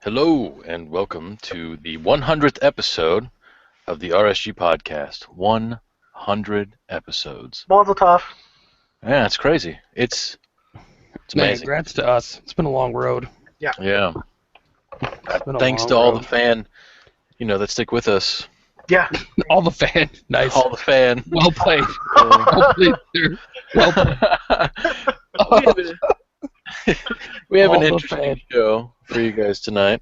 Hello, and welcome to the 100th episode of the RSG Podcast. 100 episodes. Mazel tov. Yeah, it's crazy. It's Man, amazing. congrats to us. It's been a long road. Yeah. It's been a Thanks long to all road. the fan, that stick with us. Yeah. All the fan. Nice. All the fan. Well played. Well played, sir. Well played. We have All an the interesting fan. show for you guys tonight.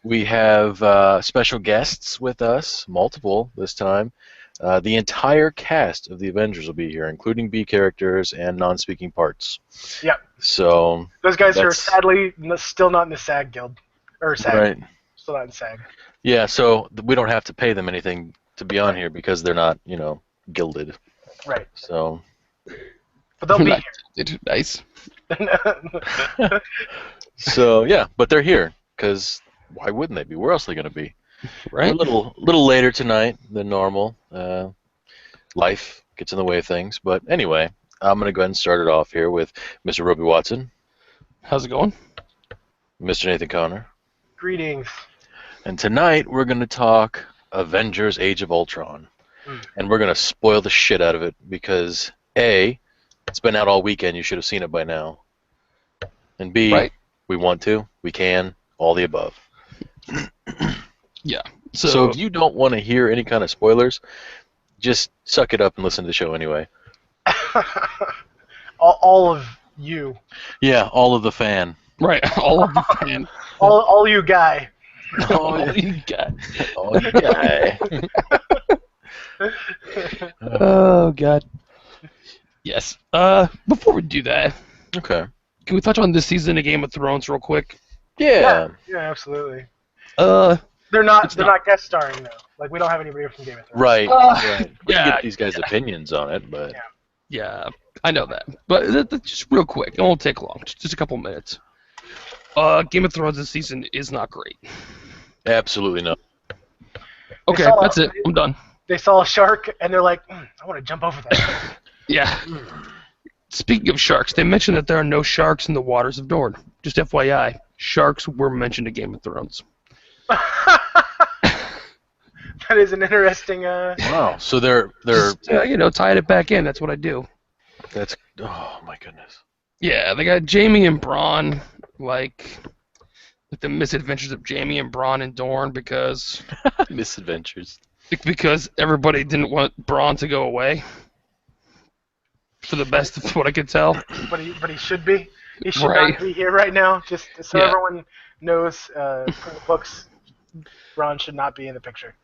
We have special guests with us, multiple this time. The entire cast of the Avengers will be here, including B characters and non-speaking parts. Yep. So Those guys are That's- sadly still not in the SAG guild. Or SAG. right, Still not in SAG. yeah. So we don't have to pay them anything to be on here because they're not, gilded. Right. So But they'll be Nice. Nice. here. so yeah, but they're here because why wouldn't they be? Where else are they going to be? We're Right? a little later tonight than normal. Life gets in the way of things, but anyway, I'm going to go ahead and start it off here with Mr. Roby Watson, How's it going? Mr. Nathan Connor, Greetings. and tonight we're going to talk Avengers: Age of Ultron, and we're going to spoil the shit out of it because A, it's been out all weekend. You should have seen it by now, and B, Right. we want to, we can, all the above. Yeah. So So, if you don't want to hear any kind of spoilers, just suck it up and listen to the show anyway. all of you. Yeah, all of the fan. right, all of the fan. All you guy. All you got. Oh, yeah. Oh, God. Yes. Before we do that, Okay. can we touch on this season of Game of Thrones real quick? Yeah. Yeah, absolutely. It's They're not not- guest starring though. Like we don't have anybody from Game of Thrones. Right. Uh, Right. We can yeah. get these guys' opinions on it, but Yeah, I know that. But just real quick, it won't take long. Just a couple minutes. Game of Thrones this season is not great. absolutely not. Okay, saw- that's it. I'm done. They saw a shark and they're like, I want to jump over that. Yeah. Speaking of sharks, they mentioned that there are no sharks in the waters of Dorne. Just FYI, sharks were mentioned in Game of Thrones. That is an interesting. Wow. So they're Just, tied it back in. That's what I do. that's oh my goodness. Yeah, they got Jamie and Bronn, like the misadventures of Jamie and Bronn in Dorne because everybody didn't want Bronn to go away. For the best of what I could tell. But he should be. He should Right. not be here right now. Just so Yeah. everyone knows, from the books, Ron should not be in the picture.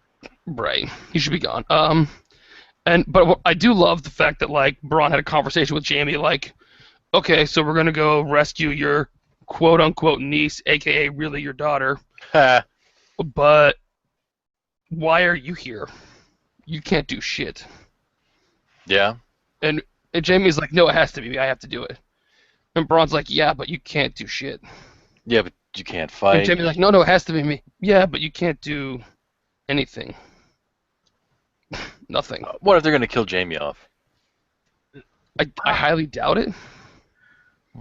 Right. He should be gone. But I do love the fact that like Bronn had a conversation with Jamie, like, okay, so we're gonna go rescue your quote unquote niece, aka really your daughter, Ha. but why are you here? You can't do shit. Yeah. And Jamie's like, no, it has to be me. I have to do it. And Bronn's like, yeah, but you can't do shit. Yeah, but you can't And fight. Jamie's like, no, it has to be me. Yeah, but you can't do anything. Nothing. What if they're gonna kill Jamie off? I highly doubt it.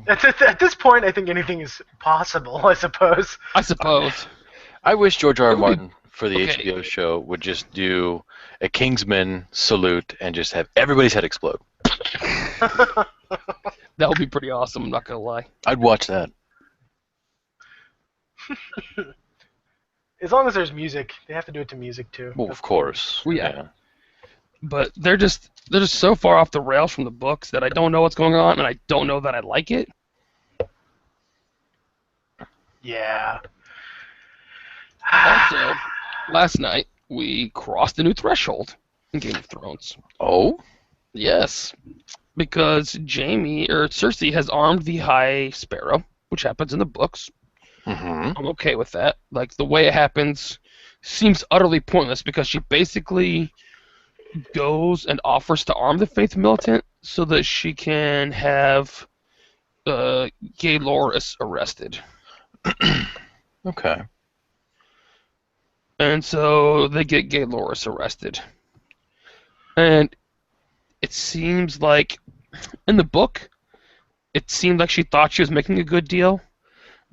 At this point, I think anything is possible, I suppose. I suppose. I wish George R. R. It would be- Martin for the okay. HBO show would just do a Kingsman salute and just have everybody's head explode. That would be pretty awesome, I'm not going to lie. I'd watch that. As long as there's music, they have to do it to music too. Well, of course. Well, yeah. But they're just so far off the rails from the books that I don't know what's going on, and I don't know that I like it. Yeah. Also, last night, we crossed a new threshold in Game of Thrones. Oh? Yes. Because Cersei has armed the High Sparrow, which happens in the books. Mm-hmm. I'm okay with that. Like, the way it happens seems utterly pointless because she basically goes and offers to arm the Faith Militant so that she can have Gay Loris arrested. Okay. And so they get Gay Loris arrested. And it seems like, in the book, it seemed like she thought she was making a good deal.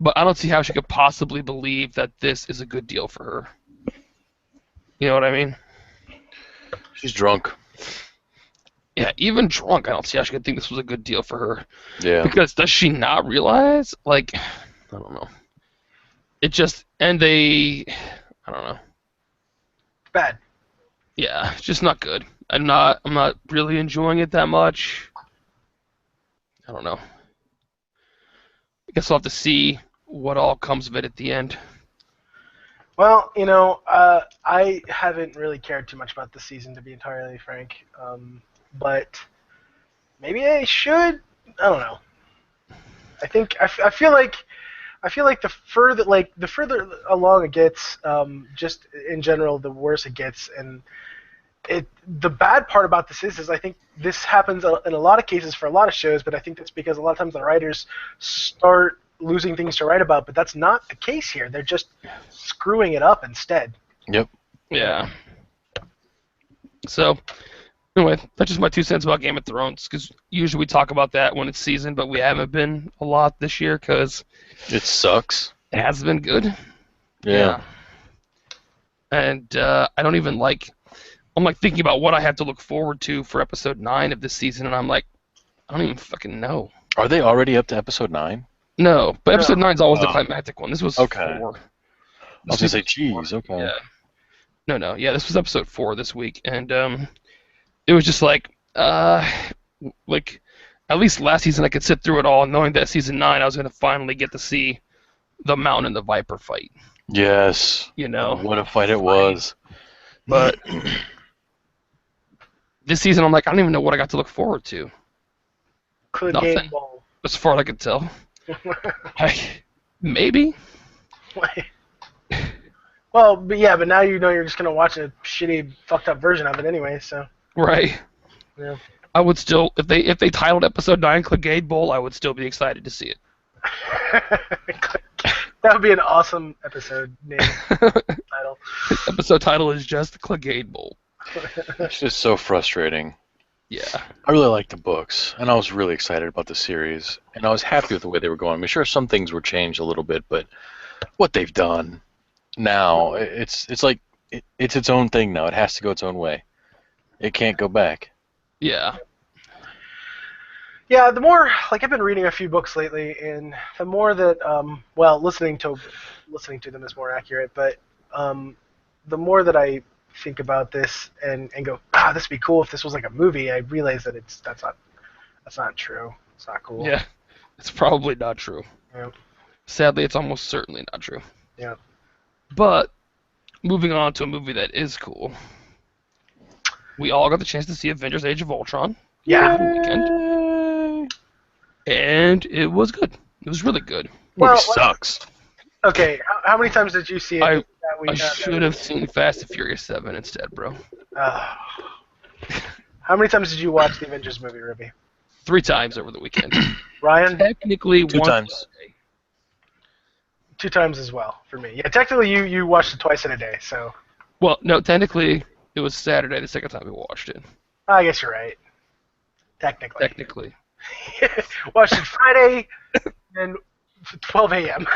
But I don't see how she could possibly believe that this is a good deal for her. You know what I mean? She's drunk. Yeah, even drunk, I don't see how she could think this was a good deal for her. Yeah. Because does she not realize? Like, I don't know. It just, and they, I don't know. Bad. Yeah, it's just not good. I'm not really enjoying it that much. I don't know. I guess we'll have to see what all comes of it at the end. Well, I haven't really cared too much about this season, to be entirely frank. But maybe I should. I don't know. I feel like the further along it gets, just in general, the worse it gets. And the bad part about this is I think this happens in a lot of cases for a lot of shows, but I think that's because a lot of times the writers start losing things to write about, but that's not the case here. They're just screwing it up instead. Yep. Yeah. So, anyway, that's just my 2 cents about Game of Thrones, because usually we talk about that when it's season, but we haven't been a lot this year because It sucks. it hasn't been good. Yeah. And I don't even I'm like thinking about what I have to look forward to for episode 9 of this season, and I'm like, I don't even fucking know. Are they already up to episode 9? No, but episode 9 is always the Oh. climactic one. This was Okay. 4. I was gonna say, geez, okay. Yeah. No. Yeah, this was episode 4 this week, and it was just like at least last season I could sit through it all, knowing that season 9 I was gonna finally get to see the Mountain and the Viper fight. Yes. You know. What a fight it was. But this season I'm like, I don't even know what I got to look forward to. Nothing. Game Bowl. As far as I could tell. Maybe. Well, but now you're just gonna watch a shitty, fucked up version of it anyway. So. Right. Yeah. I would still, if they titled episode 9 Clegane Bowl, I would still be excited to see it. That would be an awesome episode name title. This episode title is just Clegane Bowl. It's just so frustrating. Yeah. I really liked the books, and I was really excited about the series, and I was happy with the way they were going. I mean, sure, some things were changed a little bit, but what they've done now, it's like it's its own thing now. It has to go its own way. It can't go back. Yeah. Yeah, the more I've been reading a few books lately, and the more that listening to them is more accurate, but the more that I think about this and go, this would be cool if this was like a movie, I realize that that's not true. It's not cool. Yeah. It's probably not true. Yeah. Sadly, it's almost certainly not true. Yeah. But moving on to a movie that is cool. We all got the chance to see Avengers: Age of Ultron. Yeah. Over the weekend. And it was good. It was really good. Movie sucks. Okay, how many times did you see it? I should have seen Fast and Furious 7 instead, bro. How many times did you watch the Avengers movie, Ruby? 3 times over the weekend. Ryan? Technically, 2 once times. a day. 2 times as well for me. Yeah, technically you watched it twice in a day, so. Well, no, technically it was Saturday the second time we watched it. I guess you're right. Technically. Technically. Watched it Friday and 12 a.m.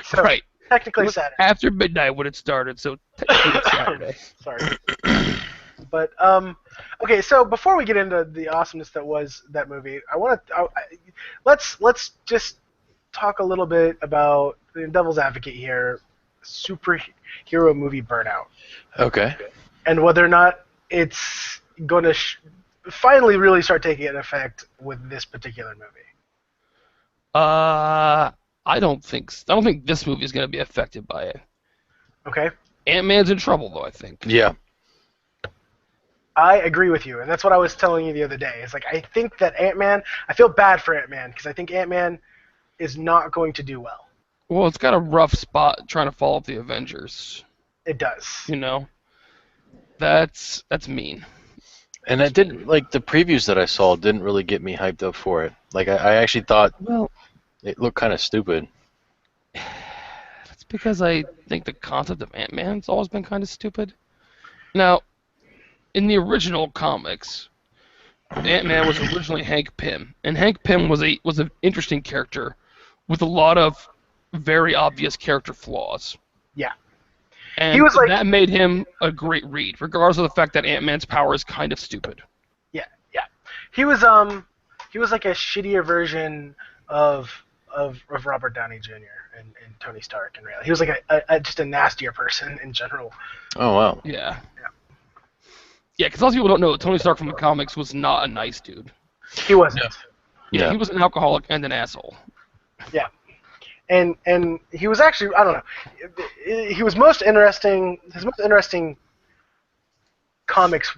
So Right. Technically Saturday. After midnight when it started, so technically it's Saturday. Sorry. But okay, so before we get into the awesomeness that was that movie, let's just talk a little bit about the devil's advocate here, superhero movie burnout. Okay. And whether or not it's going to finally really start taking an effect with this particular movie. I don't think this movie is going to be affected by it. Okay. Ant-Man's in trouble, though, I think. Yeah. I agree with you, and that's what I was telling you the other day. It's like, I think that Ant-Man, I feel bad for Ant-Man, because I think Ant-Man is not going to do well. Well, it's got a rough spot trying to follow up the Avengers. It does. You know? That's mean. And that didn't, like, the previews that I saw didn't really get me hyped up for it. Like, I actually thought it looked kind of stupid. That's because I think the concept of Ant-Man's always been kind of stupid. Now, in the original comics, Ant-Man was originally Hank Pym, and Hank Pym was an interesting character with a lot of very obvious character flaws. Yeah. And He was like- that made him a great read, regardless of the fact that Ant-Man's power is kind of stupid. Yeah. He was like a shittier version of Robert Downey Jr. and Tony Stark in reality. He was like just a nastier person in general. Oh wow. Yeah. Yeah, because lots of people don't know that Tony Stark from the comics was not a nice dude. He wasn't. Yeah, he was an alcoholic and an asshole. Yeah. And he was actually, I don't know, he was most interesting, his most interesting comics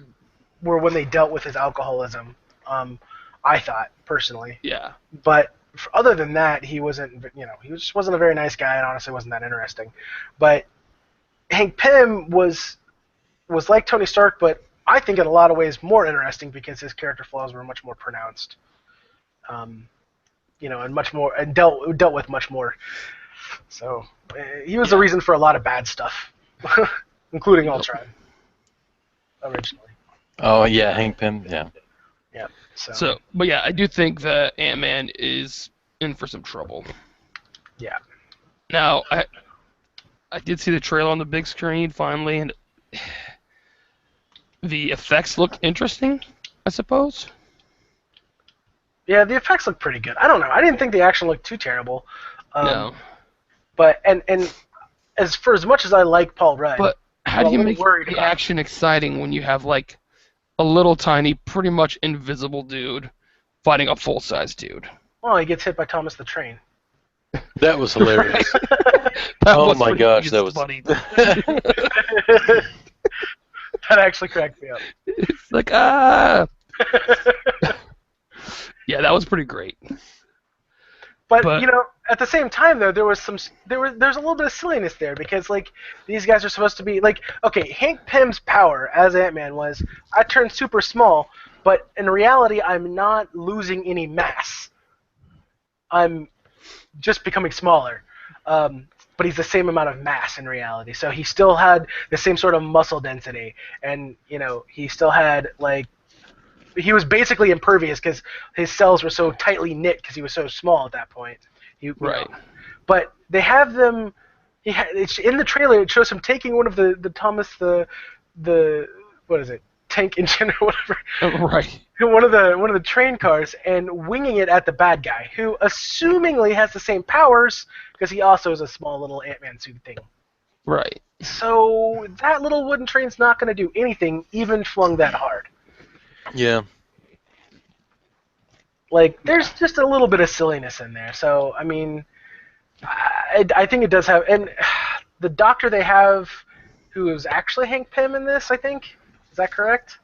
were when they dealt with his alcoholism, I thought, personally. Yeah. But other than that, he wasn't, he just wasn't a very nice guy and honestly wasn't that interesting. But Hank Pym was like Tony Stark, but I think in a lot of ways more interesting because his character flaws were much more pronounced. And much more, and dealt with much more. So he was the reason for a lot of bad stuff, including Ultron, originally. Oh yeah, Hank Pym. Yeah. Yeah. But yeah, I do think that Ant-Man is in for some trouble. Yeah. Now, I did see the trailer on the big screen finally, and the effects look interesting, I suppose. Yeah, the effects look pretty good. I don't know. I didn't think the action looked too terrible. No. But and as much as I like Paul Rudd, But how do you make worried the about action exciting when you have like a little tiny, pretty much invisible dude fighting a full-size dude? Well, he gets hit by Thomas the Train. That was hilarious. That Oh was my pretty gosh, that was- funny. That actually cracked me up. It's like, ah. Yeah, that was pretty great. But But- at the same time though, there's a little bit of silliness there because like these guys are supposed to be like, okay, Hank Pym's power as Ant-Man was I turned super small, but in reality I'm not losing any mass. I'm just becoming smaller. But he's the same amount of mass in reality. So he still had the same sort of muscle density, and he still had like. He was basically impervious because his cells were so tightly knit because he was so small at that point. Right. But they have them. It's in the trailer. It shows him taking one of the Thomas the what is it, tank engine or whatever. Right. One of the train cars and winging it at the bad guy, who assumingly has the same powers because he also is a small little Ant-Man suit thing. Right. So that little wooden train's not going to do anything, even flung that hard. Yeah. Like, there's just a little bit of silliness in there. So, I mean, I think it does have... And the doctor they have, who is actually Hank Pym in this, I think? Is that correct?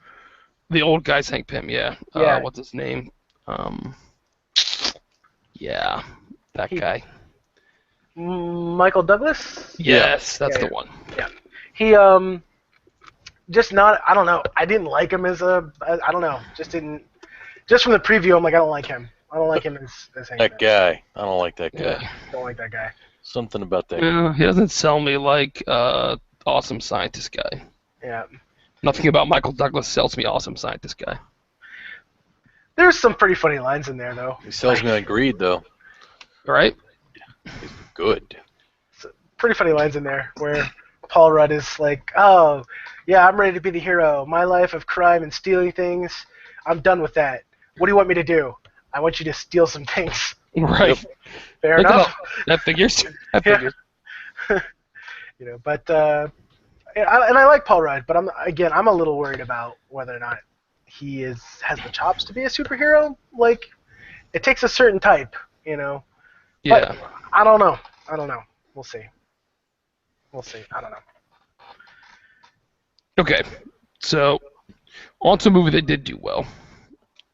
The old guy's Hank Pym, yeah. Yeah. What's his name? Yeah, that guy. Michael Douglas? Yes, that's Yeah. the one. Yeah. He, just not... I don't know. I didn't like him as a... I don't know. Just didn't... Just from the preview, I'm like, I don't like him. I don't like him as Hank That Pym. guy. I don't like that guy. Yeah. Don't like that guy. Something about that guy. He doesn't sell me like awesome scientist guy. Yeah. Nothing about Michael Douglas sells me awesome scientist guy. There's some pretty funny lines in there, though. He sells me on greed, though. Right? Good. Pretty funny lines in there where Paul Rudd is like, oh, yeah, I'm ready to be the hero. My life of crime and stealing things, I'm done with that. What do you want me to do? I want you to steal some things. Right. Fair Look at enough. all- That figures. That Yeah. figures. But I like Paul Rudd, but I'm a little worried about whether or not he has the chops to be a superhero. Like, it takes a certain type, Yeah. But I don't know. We'll see. I don't know. Okay. So, on to a movie that did do well.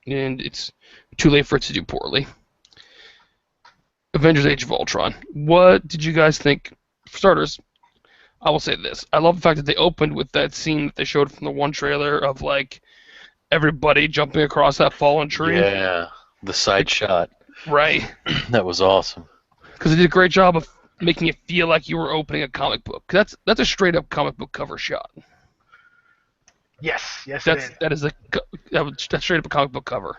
And it's too late for it to do poorly. Avengers Age of Ultron. What did you guys think? For starters, I will say this. I love the fact that they opened with that scene that they showed from the one trailer of, like, everybody jumping across that fallen tree. Yeah. The side shot. Right. That was awesome. Because they did a great job of making it feel like you were opening a comic book. That's a straight-up comic book cover shot. Yes, it is. That's straight up a comic book cover.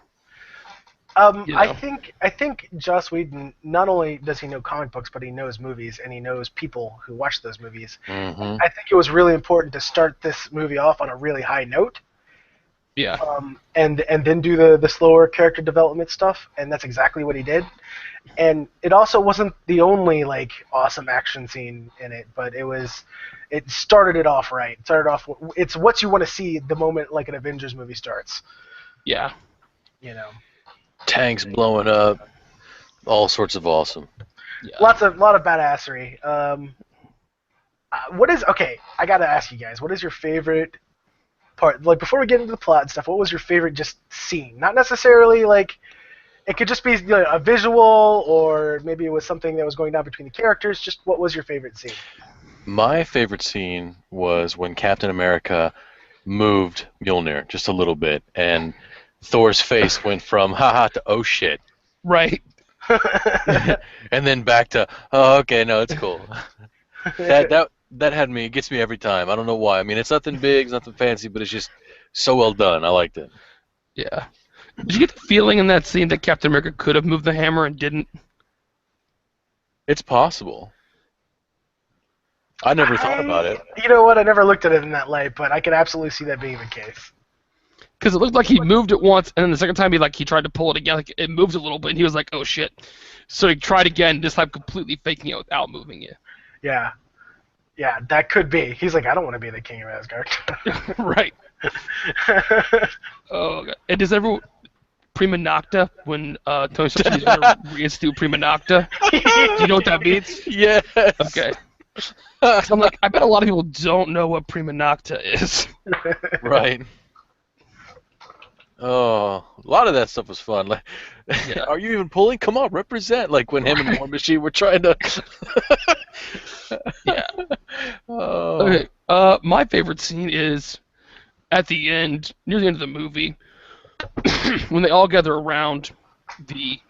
I think Joss Whedon, not only does he know comic books, but he knows movies and he knows people who watch those movies. Mm-hmm. I think it was really important to start this movie off on a really high note. Yeah. And then do the slower character development stuff, and that's exactly what he did. And it also wasn't the only like awesome action scene in it, but it started it off right. It started off. It's what you want to see the moment like an Avengers movie starts. Yeah. You know. Tanks blowing up, all sorts of awesome. Yeah. Lot of badassery. Okay? I gotta ask you guys, what is your favorite part? Like before we get into the plot and stuff, what was your favorite just scene? Not necessarily like it could just be a visual, or maybe it was something that was going down between the characters. Just what was your favorite scene? My favorite scene was when Captain America moved Mjolnir just a little bit, and Thor's face went from haha to oh shit. Right. And then back to oh okay, no, it's cool. That had me, it gets me every time. I don't know why. I mean, it's nothing big, it's nothing fancy, but it's just so well done. I liked it. Yeah. Did you get the feeling in that scene that Captain America could have moved the hammer and didn't? It's possible. I never thought about it. You know what? I never looked at it in that light, but I could absolutely see that being the case. Because it looked like he moved it once, and then the second time he tried to pull it again, like it moved a little bit, and he was like, "Oh shit!" So he tried again, this time completely faking it without moving it. Yeah, that could be. He's like, I don't want to be the king of Asgard. Right. Oh god. And does everyone prima nocta when Tony Stark is going to reinstitute prima nocta? Do you know what that means? Yes. Okay. So I'm like, I bet a lot of people don't know what prima nocta is. Right. Oh, a lot of that stuff was fun. Like, Yeah. are you even pulling? Come on, represent. Like when him and War Machine were trying to. Yeah. Oh. Okay. My favorite scene is at the end, near the end of the movie, when they all gather around the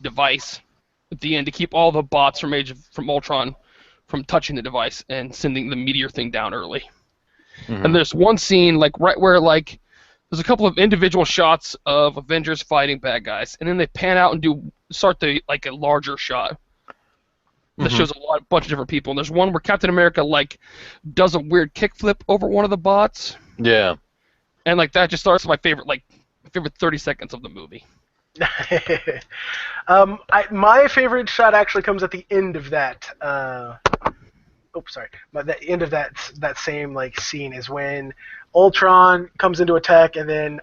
device at the end to keep all the bots from Ultron from touching the device and sending the meteor thing down early. Mhm. And there's one scene right where there's a couple of individual shots of Avengers fighting bad guys, and then they pan out and start a larger shot that Mhm. shows a bunch of different people. And there's one where Captain America does a weird kickflip over one of the bots, Yeah. and that just starts my favorite 30 seconds of the movie. My favorite shot actually comes at the end of that. But the end of that same scene is when Ultron comes into attack, and then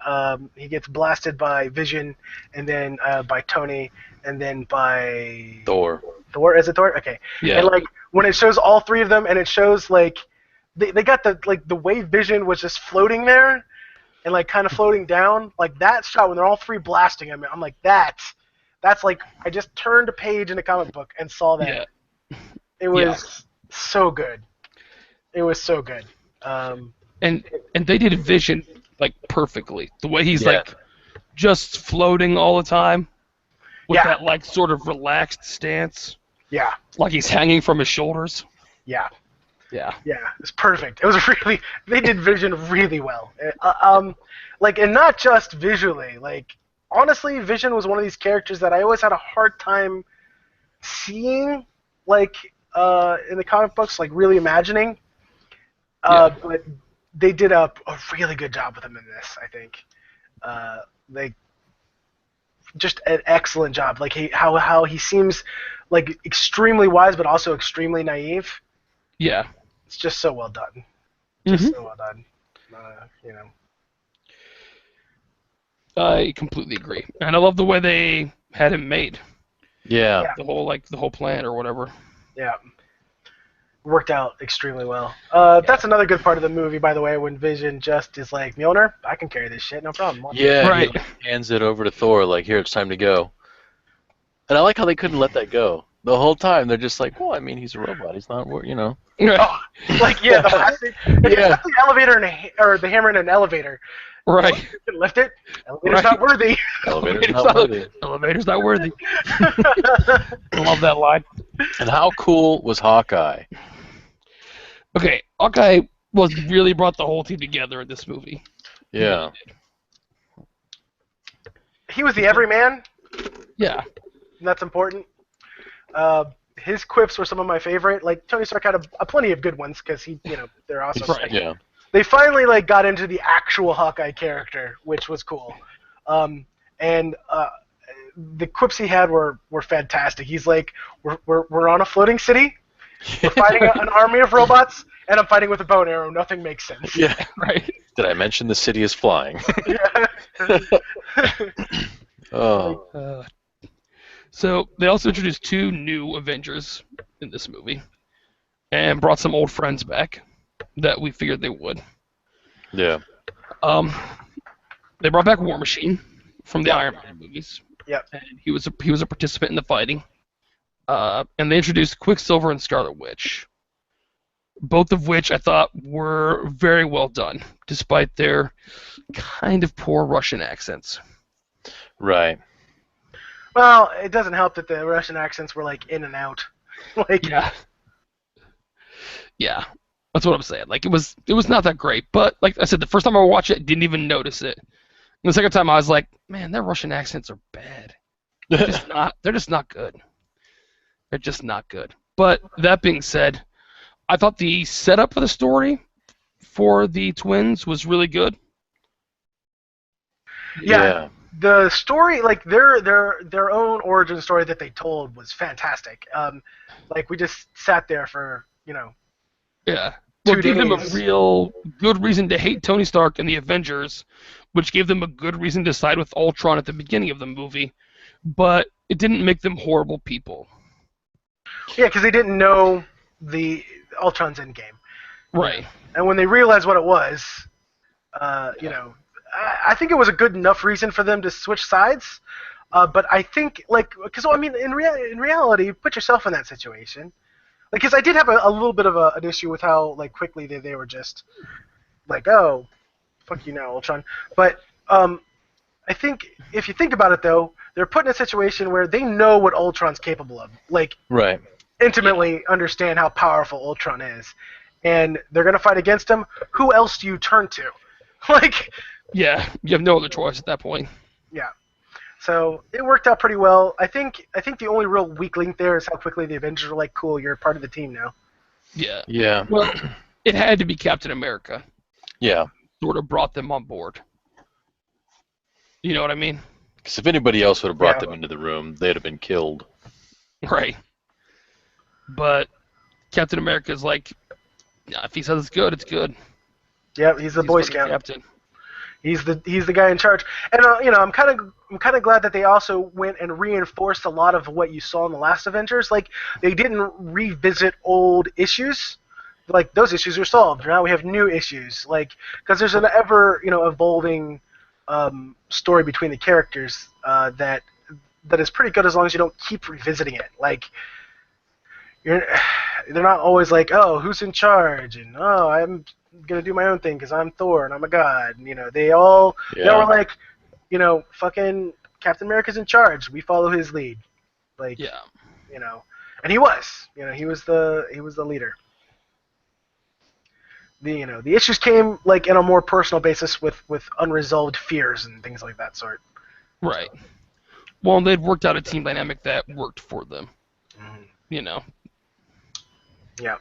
he gets blasted by Vision, and then by Tony, and then by Thor. Thor. Is it Thor? Okay. Yeah. And when it shows all three of them, and it shows they got the way Vision was just floating there, and kind of floating down, that shot when they're all three blasting him. I'm like, that's I just turned a page in a comic book and saw that. Yeah. It was so good. It was so good. And they did Vision perfectly. The way he's Yeah. just floating all the time with Yeah. that sort of relaxed stance, Yeah. like he's hanging from his shoulders. Yeah. Yeah. Yeah, it's perfect. It was they did Vision really well. And not just visually. Honestly, Vision was one of these characters that I always had a hard time seeing, in the comic books, really imagining. But they did a really good job with him in this, I think. Just an excellent job. How he seems extremely wise, but also extremely naive. Yeah. It's just so well done. Mhm. So well done. I completely agree, and I love the way they had him made. Yeah. The whole plan or whatever. Yeah. Worked out extremely well. That's another good part of the movie, by the way, when Vision just is like, Mjolnir, I can carry this shit, no problem. Yeah. Right. He hands it over to Thor, here, it's time to go. And I like how they couldn't let that go. The whole time, they're just like, well, I mean, he's a robot. He's not, The elevator or the hammer in an elevator. Right. You can lift it. Elevator's not worthy. Elevator's not worthy. Elevator's not worthy. I love that line. And how cool was Hawkeye? Okay, Hawkeye really brought the whole team together in this movie. Yeah. he was the everyman, Yeah. and that's important. His quips were some of my favorite. Like Tony Stark had a plenty of good ones because they're awesome. Right. Yeah. They finally got into the actual Hawkeye character, which was cool. And the quips he had were fantastic. He's like, we're on a floating city, we're fighting an army of robots, and I'm fighting with a bow and arrow. Nothing makes sense. Yeah. Right. Did I mention the city is flying? Yeah. Oh. So they also introduced 2 new Avengers in this movie, and brought some old friends back that we figured they would. Yeah. They brought back War Machine from the Iron Man movies. Yep. And he was a participant in the fighting. And they introduced Quicksilver and Scarlet Witch, both of which I thought were very well done, despite their kind of poor Russian accents. Right. Well, it doesn't help that the Russian accents were in and out. Yeah, that's what I'm saying. It was not that great, but like I said, the first time I watched it, I didn't even notice it. And the second time, I was like, man, their Russian accents are bad. They're just not. They're just not good. They're just not good. But that being said, I thought the setup for the story for the twins was really good. Yeah. The story, their own origin story that they told was fantastic. We just sat there for Yeah. Well, 2 it gave them a days. real good reason to hate Tony Stark and the Avengers, which gave them a good reason to side with Ultron at the beginning of the movie, but it didn't make them horrible people. Yeah, because they didn't know the Ultron's endgame. Right. And when they realized what it was, I think it was a good enough reason for them to switch sides. But I think, in reality, put yourself in that situation. Because I did have a little bit of an issue with how quickly they were just oh, fuck you now, Ultron. But I think if you think about it, though, they're put in a situation where they know what Ultron's capable of. Right. Intimately understand how powerful Ultron is. And they're going to fight against him. Who else do you turn to? Yeah, you have no other choice at that point. Yeah. So it worked out pretty well. I think the only real weak link there is how quickly the Avengers were cool, you're part of the team now. Yeah. Yeah. Well, it had to be Captain America. Yeah. Sort of brought them on board. You know what I mean? Because if anybody else would have brought them into the room, they'd have been killed. Right. But Captain America's if he says it's good, it's good. Yeah, he's the Boy Scout. Captain. He's the guy in charge. And I'm kind of glad that they also went and reinforced a lot of what you saw in the last Avengers. They didn't revisit old issues. Those issues are solved. Now we have new issues. Because there's an ever evolving story between the characters that is pretty good as long as you don't keep revisiting it. They're not always oh, who's in charge, and oh, I'm gonna do my own thing because I'm Thor and I'm a god. And, they all were fucking Captain America's in charge. We follow his lead. And he was. He was the leader. The issues came in a more personal basis with unresolved fears and things like that sort. Right. Well, they'd worked out a team dynamic that worked for them. Mm-hmm. Yeah.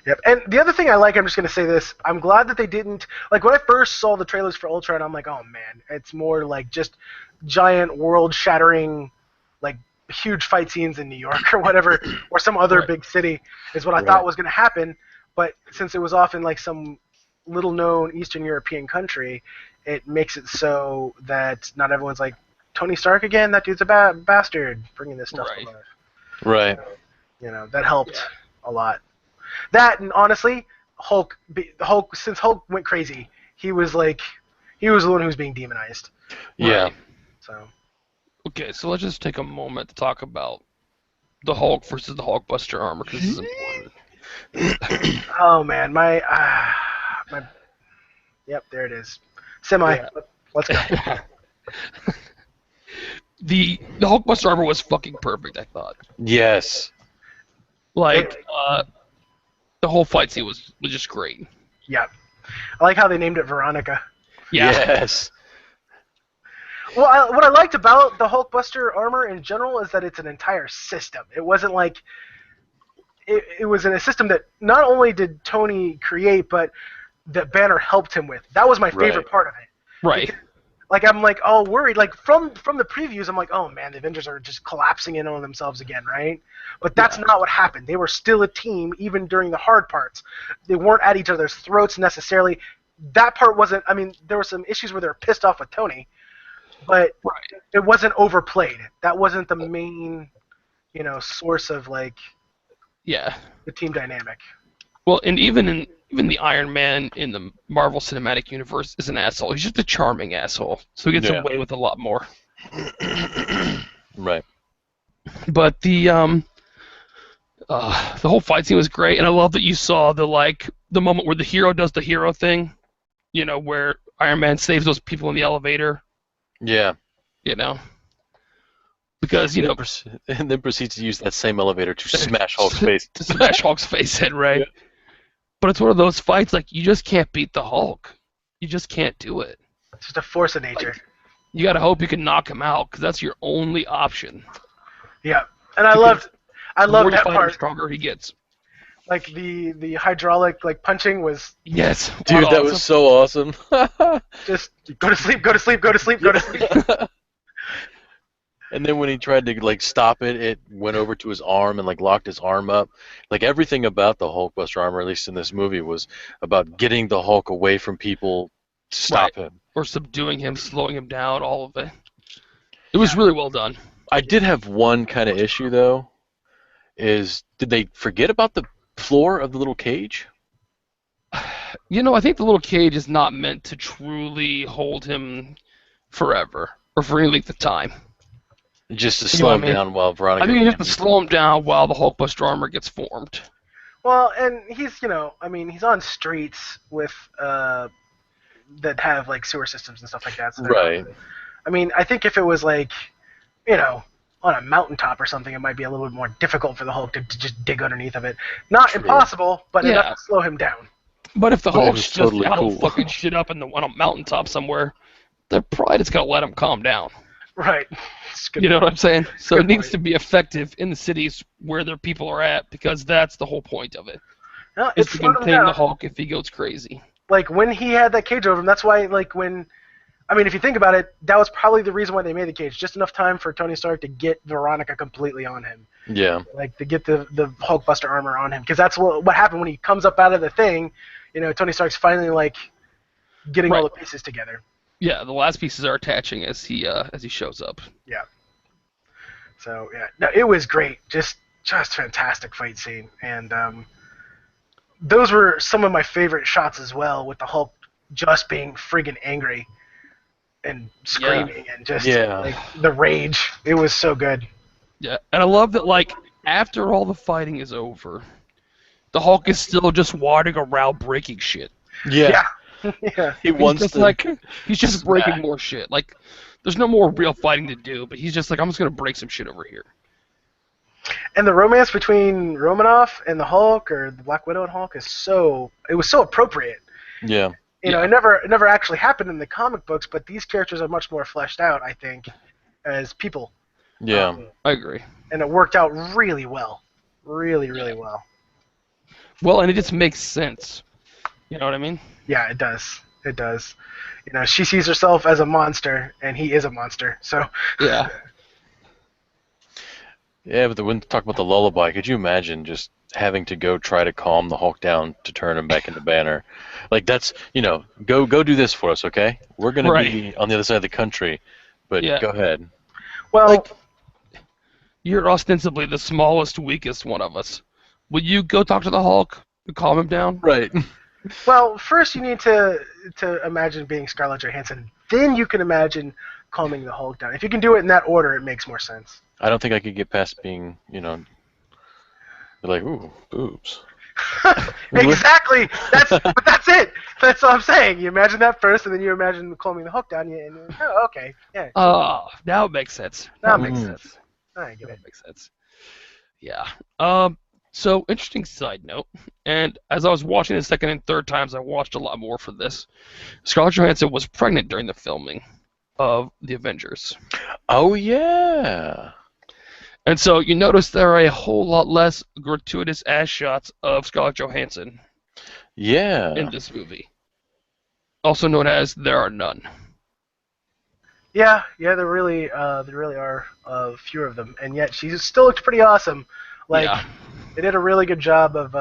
Yep. And the other thing I like, I'm just going to say this, I'm glad that they didn't, when I first saw the trailers for Ultron, I'm oh man, it's more just giant world-shattering, huge fight scenes in New York or whatever, or some other big city is what I thought was going to happen. But since it was often some little-known Eastern European country, it makes it so that not everyone's Tony Stark again? That dude's a bastard, bringing this stuff to life. Right. That helped a lot. That, and honestly, Hulk, since Hulk went crazy, he was the one who was being demonized. Yeah. Right. So. Okay, so let's just take a moment to talk about the Hulk versus the Hulkbuster armor, because this is important. Oh man, my yep, there it is. Semi. Yeah. Let's go. The Hulkbuster armor was fucking perfect, I thought. Yes. The whole fight scene was just great. Yeah. I like how they named it Veronica. Yeah. Yes. Well, what I liked about the Hulkbuster armor in general is that it's an entire system. It wasn't like it was in a system that not only did Tony create, but that Banner helped him with. That was my favorite Right. part of it. Right. Because, like I'm like all worried. Like from the previews, I'm like, oh man, the Avengers are just collapsing in on themselves again, right? But that's not what happened. They were still a team even during the hard parts. They weren't at each other's throats necessarily. That part wasn't. I mean, there were some issues where they were pissed off with Tony, but it wasn't overplayed. That wasn't the main, source of like Yeah. the team dynamic. Well, and even the Iron Man in the Marvel Cinematic Universe is an asshole. He's just a charming asshole, so he gets Yeah. away with a lot more. Right. But the whole fight scene was great, and I love that you saw the moment where the hero does the hero thing, where Iron Man saves those people in the elevator, Yeah. because And then proceeds to use that same elevator to smash Hulk's face. to smash Hulk's face in, right? Yeah. But it's one of those fights like you just can't beat the Hulk. You just can't do it. It's just a force of nature. You gotta hope you can knock him out because that's your only option. Yeah, and I Because loved The more you that fight him, part. the stronger he gets. Like the hydraulic punching was Yes, Dude, that awesome. was so awesome. just go to sleep, go to sleep, go to sleep, go to sleep. And then when he tried to stop it, it went over to his arm and locked his arm up. Everything about the Hulkbuster armor, at least in this movie, was about getting the Hulk away from people to stop him. Or subduing him, slowing him down, all of it. It was really well done. I did have one kind of issue though. Did they forget about the floor of the little cage? I think the little cage is not meant to truly hold him forever or for any length of time. Just to You know slow what him I mean? down while Veronica. I think you have to slow him down while the Hulkbuster armor gets formed. Well, and he's he's on streets with that have sewer systems and stuff like that. So Right. I think if it was on a mountaintop or something, it might be a little bit more difficult for the Hulk to just dig underneath of it. Not True. impossible, but Yeah. enough to slow him down. But if the But it Hulk's was just totally out cool. fucking shit up on a mountaintop somewhere, they're probably just gonna let him calm down. Right. It's good. You know what I'm saying? So Good it needs point. to be effective in the cities where their people are at because that's the whole point of it. No, Is it's to slowed him contain the down. Hulk if he goes crazy. When he had that cage over him, that's why if you think about it, that was probably the reason why they made the cage. Just enough time for Tony Stark to get Veronica completely on him. Yeah. To get the Hulkbuster armor on him. Because that's what happened when he comes up out of the thing. Tony Stark's finally getting all the pieces together. Yeah, the last pieces are attaching as he shows up. Yeah. So yeah, no, it was great. Just fantastic fight scene, and those were some of my favorite shots as well, with the Hulk just being friggin' angry and screaming and just the rage. It was so good. Yeah, and I love that after all the fighting is over, the Hulk is still just wandering around breaking shit. Yeah. Yeah. He wants He's to. just he's just breaking more shit. There's no more real fighting to do, but he's just I'm just gonna break some shit over here. And the romance between Romanoff and the Hulk, or the Black Widow and Hulk, was so appropriate. Yeah. It never actually happened in the comic books, but these characters are much more fleshed out, I think, as people. Yeah. I agree. And it worked out really well. Really, really well. Well, and it just makes sense. You know what I mean? Yeah, it does. It does. She sees herself as a monster, and he is a monster. So Yeah. Yeah, but when talk about the lullaby, could you imagine just having to go try to calm the Hulk down to turn him back into Banner? That's go do this for us, okay? We're gonna be on the other side of the country, but go ahead. well, You're ostensibly the smallest, weakest one of us. Will you go talk to the Hulk and calm him down? Right. well, first you need to imagine being Scarlett Johansson. Then you can imagine calming the Hulk down. If you can do it in that order, it makes more sense. I don't think I could get past being, ooh, boobs. Exactly. But that's it. That's what I'm saying. You imagine that first, and then you imagine calming the Hulk down. And okay, yeah. Oh, now it makes sense. Now it makes Mm. sense. I get That it. makes sense. Yeah. So, interesting side note, and as I was watching the second and third times, I watched a lot more for this. Scarlett Johansson was pregnant during the filming. of the Avengers. Oh, yeah. And so you notice there are a whole lot less gratuitous ass shots of Scarlett Johansson Yeah. in this movie. Also known as There Are None. Yeah, there really are fewer of them, and yet she still looks pretty awesome. Like, Yeah. they did a really good job of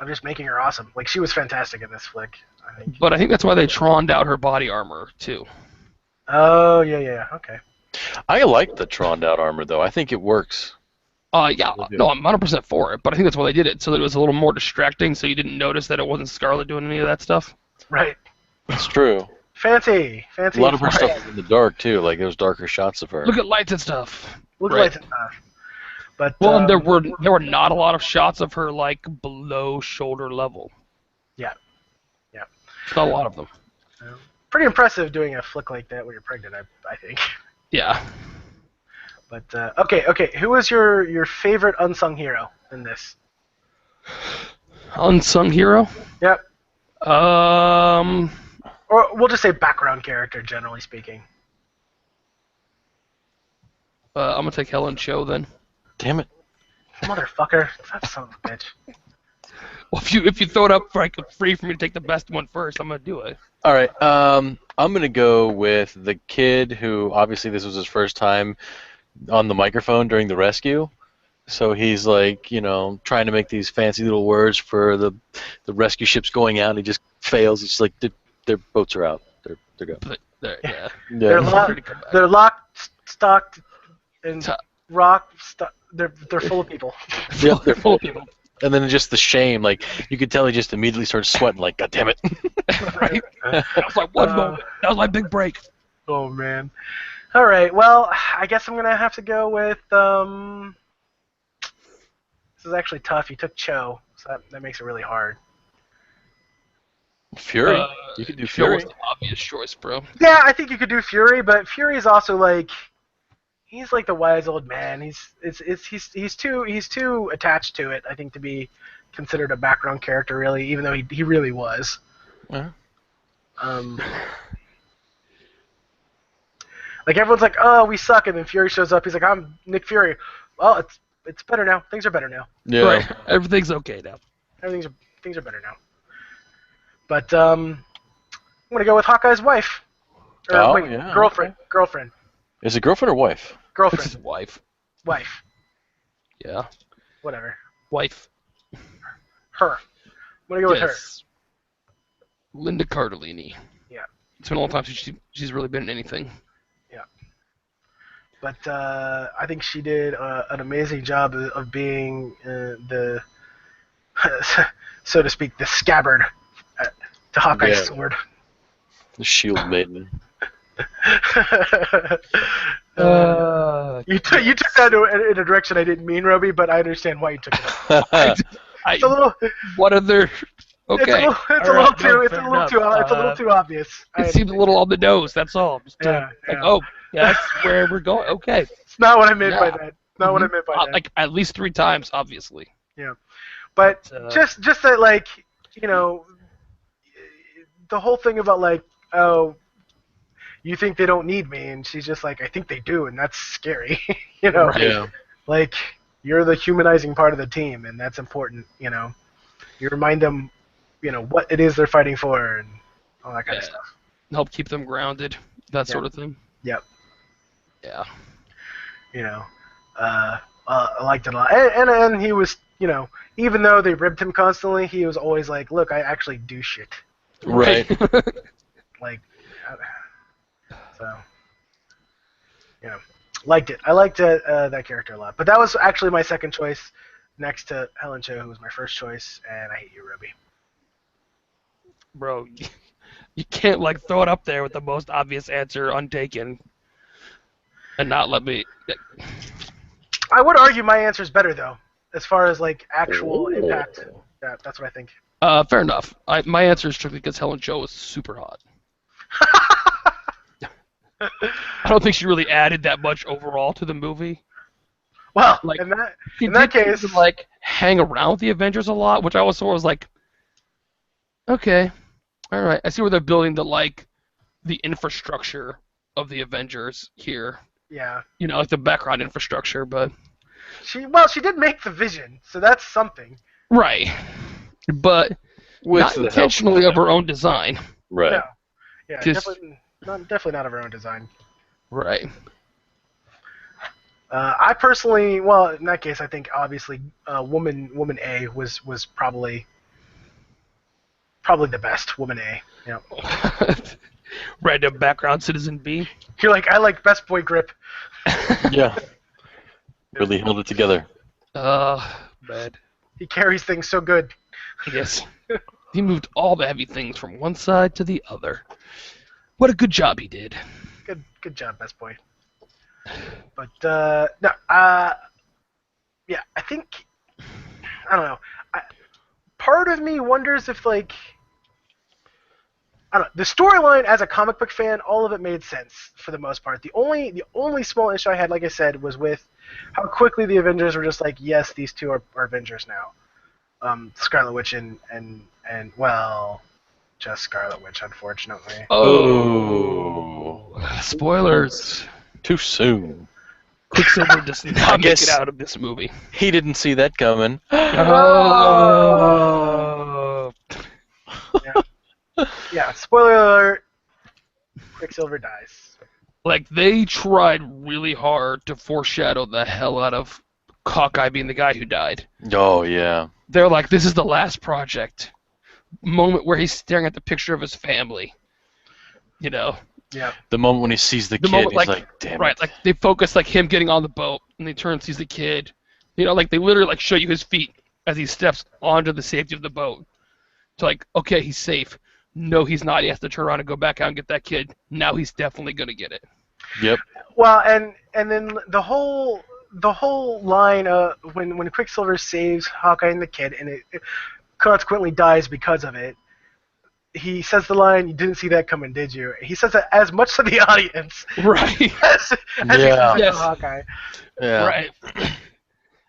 just making her awesome. Like, she was fantastic in this flick, I think. But I think that's why they troned out her body armor, too. Oh, yeah, okay. I like the troned out armor, though. I think it works. Yeah, no, I'm 100% for it, but I think that's why they did it, so that it was a little more distracting, so you didn't notice that it wasn't Scarlett doing any of that stuff. Right. It's true. Fancy. A lot of her stuff was in the dark, too. Like, there's darker shots of her. Look at lights and stuff. Look Right. like it's enough. But Well, and there were not a lot of shots of her, like, below shoulder level. Yeah. Not a lot of them. Pretty impressive doing a flick like that when you're pregnant, I think. Yeah. But okay. Who was your favorite unsung hero in this? Unsung hero? Yep. Um, Or we'll just say background character, generally speaking. I'm gonna take Helen Cho then. Damn it. Motherfucker. That son of a bitch. Well, if you throw it up for like free for me to take the best one first, I'm gonna do it. All right. I'm going to go with the kid who, obviously, this was his first time on the microphone during the rescue. So he's like, you know, trying to make these fancy little words for the rescue ships going out. And he just fails. He's just like, their boats are out. They're gone. But yeah. They're locked, stocked, and they're full of people. Yeah, they're full of people. And then just the shame, like, you could tell he just immediately started sweating, like, God damn it. Right? That was like one moment. That was my big break. Oh, man. All right, well, I guess I'm going to have to go with, this is actually tough. You took Cho, so that makes it really hard. Fury? You could do Cho Fury. was the obvious choice, bro. Yeah, I think you could do Fury, but Fury is also like, he's like the wise old man. He's too attached to it, I think, to be considered a background character, really, even though he really was. Uh-huh. Like, everyone's like, oh, we suck, and then Fury shows up. He's like, I'm Nick Fury. Well, it's better now. Things are better now. Yeah. Right. Everything's okay now. Things are better now. But I'm gonna go with Hawkeye's wife. Yeah, girlfriend. okay. Girlfriend. Is it girlfriend or wife? It's Girlfriend. his wife. Wife. Yeah. Whatever. Wife. Her. I'm gonna go with her. Yes. Linda Cardellini. Yeah. It's been a long time since she's really been in anything. Yeah. But I think she did an amazing job of being the, so to speak, the scabbard to Hawkeye's sword. The shield maiden. You took that in a direction I didn't mean, Roby, but I understand why you took it. It's a little. What other? Okay. It's a little too obvious. It seemed a little on the nose. That's all. Just Yeah. oh, yeah, that's where we're going. Okay. It's not what I meant by that. Not what I meant by that. Like at least 3 times, obviously. Yeah, but just that, like, you know, the whole thing about, like, oh, you think they don't need me, and she's just like, I think they do, and that's scary. You know, Right. Yeah. like, you're the humanizing part of the team, and that's important. You know, you remind them, you know, what it is they're fighting for, and all that kind of stuff. Help keep them grounded. That sort of thing. Yep. Yeah. You know, I liked it a lot, and he was, you know, even though they ribbed him constantly, he was always like, look, I actually do shit. Right. Like, so, you know, liked it. I liked that character a lot. But that was actually my second choice, next to Helen Cho, who was my first choice, and I hate you, Ruby. Bro, you can't, like, throw it up there with the most obvious answer untaken and not let me... I would argue my answer is better, though, as far as, like, actual impact. Yeah, that's what I think. Fair enough. My answer is strictly because Helen Cho was super hot. I don't think she really added that much overall to the movie. Well, Like, in that She case, did, like, hang around with the Avengers a lot, which I also was like, okay, all right. I see where they're building the infrastructure of the Avengers here. Yeah. Like the background infrastructure, but She did make the Vision, so that's something. right. But With not the help intentionally of her own design. Right. No. Yeah, Just- definitely not of her own design. Right. I personally, well, in that case, I think obviously, Woman A was probably the best. Woman A. Yeah. Random background Citizen B. You're like, I like Best Boy Grip. Yeah. Really held it together. Bad. He carries things so good. Yes. He moved all the heavy things from one side to the other. What a good job he did. Good job, Best Boy. But no, yeah, I think, I don't know. Part of me wonders if, like, I don't know, the storyline as a comic book fan, all of it made sense for the most part. The only small issue I had, like I said, was with how quickly the Avengers were just like, yes, these two are Avengers now. Scarlet Witch and well, just Scarlet Witch, unfortunately. Oh. Spoilers. Too soon. Quicksilver does I not make guess- it out of this movie. He didn't see that coming. Oh. Yeah, spoiler alert. Quicksilver dies. Like, they tried really hard to foreshadow the hell out of Hawkeye being the guy who died. Oh, yeah. They're like, this is the last project. Moment where he's staring at the picture of his family. Yeah. The moment when he sees the kid, moment, he's like, damn right, it. like, they focus, like, him getting on the boat, and they turn and sees the kid. Like, they literally, like, show you his feet as he steps onto the safety of the boat. So, like, okay, he's safe. No, he's not. He has to turn around and go back out and get that kid. Now he's definitely going to get it. Yep. Well, and then the whole line when Quicksilver saves Hawkeye and the kid, and it consequently dies because of it. He says the line, "You didn't see that coming, did you?" He says it as much to the audience Right. as he Yeah. says it Yes. to Hawkeye. Yeah. Right.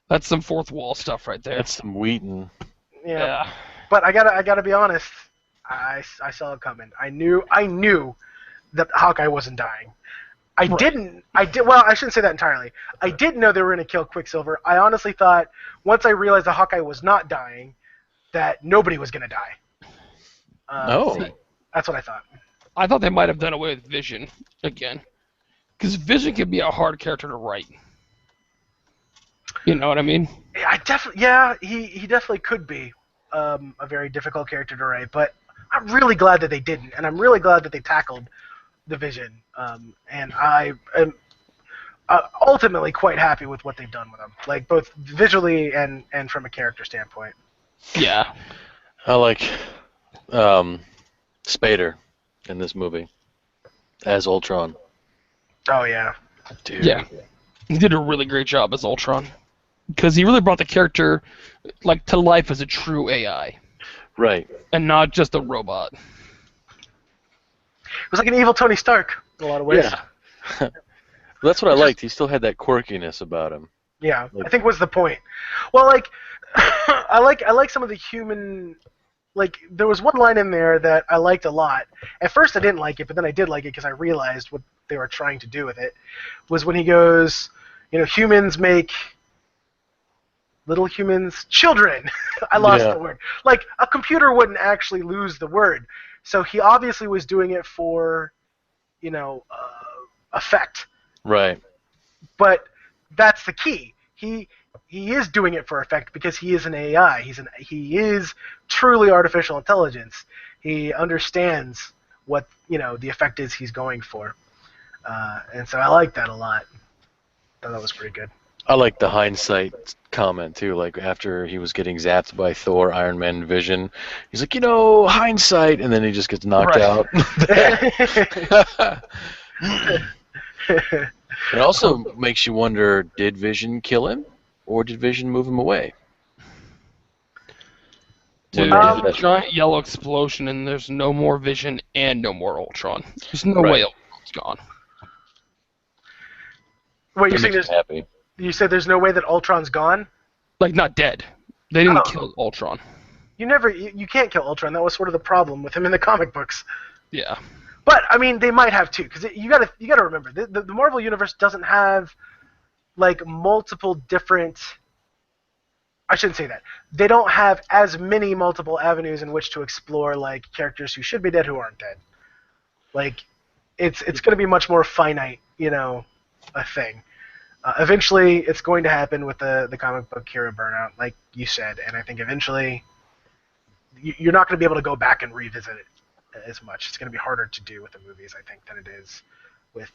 That's some fourth wall stuff right there. That's some Wheaton. Yeah. But I gotta be honest. I saw it coming. I knew that Hawkeye wasn't dying. Well, I shouldn't say that entirely. I didn't know they were going to kill Quicksilver. I honestly thought, once I realized that Hawkeye was not dying, that nobody was going to die. Oh. That's what I thought. I thought they might have done away with Vision again. Because Vision can be a hard character to write. You know what I mean? He definitely could be a very difficult character to write, but I'm really glad that they didn't, and I'm really glad that they tackled the Vision, and I am ultimately quite happy with what they've done with him, like both visually and from a character standpoint. Yeah. I like Spader in this movie as Ultron. Oh yeah. Dude. Yeah. He did a really great job as Ultron. Because he really brought the character like to life as a true AI. Right. And not just a robot. It was like an evil Tony Stark in a lot of ways. Yeah. That's what I liked. He still had that quirkiness about him. Yeah, I think was the point. Well, like, I like some of the human. Like, there was one line in there that I liked a lot. At first, I didn't like it, but then I did like it because I realized what they were trying to do with it. Was when he goes, humans make little humans children. I lost the word. Like, a computer wouldn't actually lose the word. So he obviously was doing it for, effect. Right. But that's the key. He is doing it for effect because he is an AI. He is truly artificial intelligence. He understands what the effect is he's going for, and so I like that a lot. Thought that was pretty good. I like the hindsight comment too. Like after he was getting zapped by Thor, Iron Man, and Vision, he's like, hindsight, and then he just gets knocked out. It also makes you wonder: did Vision kill him, or did Vision move him away? Dude, When they there's did a that- giant yellow explosion and there's no more Vision and no more Ultron. There's no Right. way Ultron's gone. Wait, That makes me happy. you said there's no way that Ultron's gone? Like, not dead. They didn't Oh. kill Ultron. You can't kill Ultron. That was sort of the problem with him in the comic books. Yeah. But I mean, they might have too, because you gotta remember the Marvel universe doesn't have like multiple different. I shouldn't say that. They don't have as many multiple avenues in which to explore like characters who should be dead who aren't dead. Like, it's going to be much more finite, a thing. Eventually, it's going to happen with the comic book hero burnout, like you said, and I think eventually you're not going to be able to go back and revisit it as much. It's going to be harder to do with the movies, I think, than it is with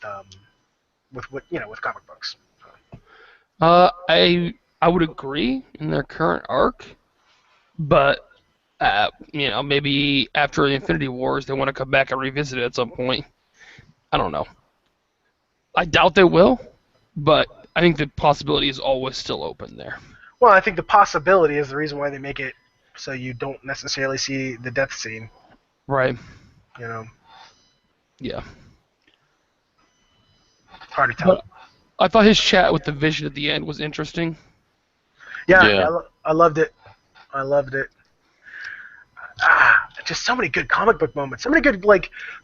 with comic books. I would agree in their current arc, but maybe after the Infinity Wars, they want to come back and revisit it at some point. I don't know. I doubt they will, but I think the possibility is always still open there. Well, I think the possibility is the reason why they make it so you don't necessarily see the death scene. Right. Yeah. Yeah. Hard to tell. But I thought his chat with the Vision at the end was interesting. Yeah. I loved it. Just so many good comic book moments. So many good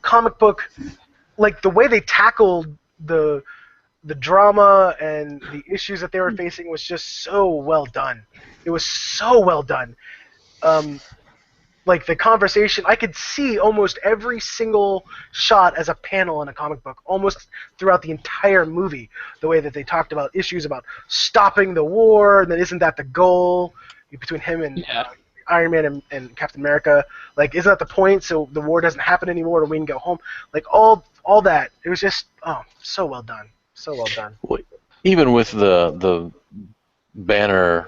comic book, the way they tackled the drama and the issues that they were facing was just so well done. It was so well done. The conversation, I could see almost every single shot as a panel in a comic book, almost throughout the entire movie. The way that they talked about issues about stopping the war, and then isn't that the goal between him and Iron Man and Captain America? Isn't that the point? So the war doesn't happen anymore, and we can go home. All that. It was just so well done. So well done. Well, even with the Banner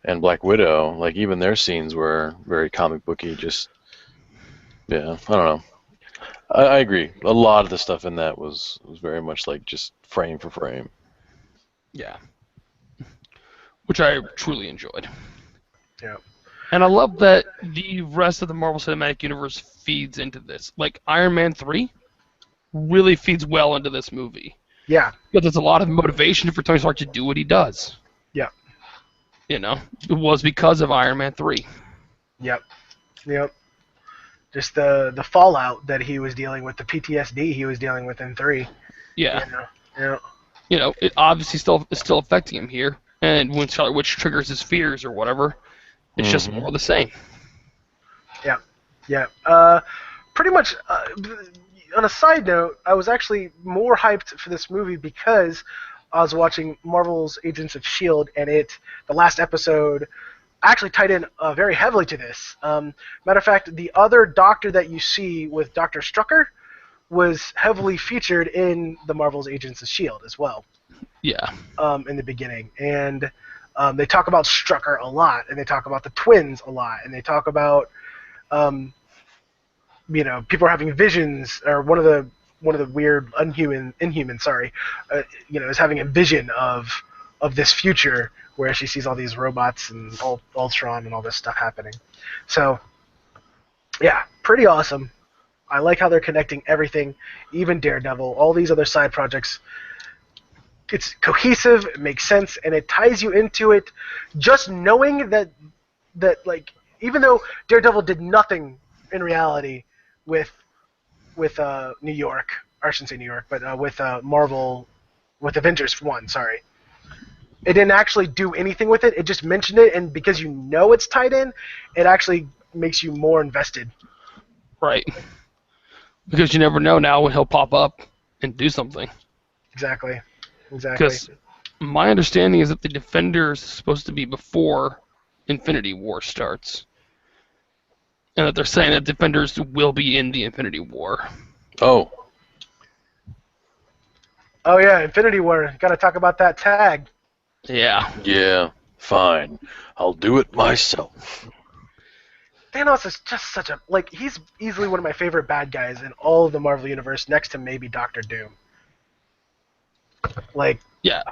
and Black Widow, even their scenes were very comic booky. Just I don't know. I agree. A lot of the stuff in that was very much just frame for frame. Yeah. Which I truly enjoyed. Yeah. And I love that the rest of the Marvel Cinematic Universe feeds into this. Iron Man 3 really feeds well into this movie. Yeah. Because there's a lot of motivation for Tony Stark to do what he does. Yeah. It was because of Iron Man 3. Yep. Just the fallout that he was dealing with, the PTSD he was dealing with in 3. Yeah. Yeah. It obviously is still affecting him here, and which triggers his fears or whatever. It's just more of the same. Yeah. Pretty much. On a side note, I was actually more hyped for this movie because I was watching Marvel's Agents of S.H.I.E.L.D. and the last episode actually tied in very heavily to this. Matter of fact, the other doctor that you see with Dr. Strucker was heavily featured in the Marvel's Agents of S.H.I.E.L.D. as well. Yeah. In the beginning. And they talk about Strucker a lot, and they talk about the twins a lot, and they talk about people are having visions, or one of the weird Inhumans, is having a vision of this future where she sees all these robots and Ultron and all this stuff happening. So, yeah, pretty awesome. I like how they're connecting everything, even Daredevil, all these other side projects. It's cohesive, it makes sense, and it ties you into it. Just knowing that even though Daredevil did nothing in reality with New York, or I shouldn't say New York, but with Marvel, with Avengers 1, sorry. It didn't actually do anything with it. It just mentioned it, and because it's tied in, it actually makes you more invested. Right. Because you never know now when he'll pop up and do something. Exactly. Because my understanding is that the Defenders is supposed to be before Infinity War starts. And that they're saying that Defenders will be in the Infinity War. Oh. Oh, yeah, Infinity War. Got to talk about that tag. Yeah. Yeah, fine. I'll do it myself. Thanos is just such a... he's easily one of my favorite bad guys in all of the Marvel Universe, next to maybe Doctor Doom. Yeah.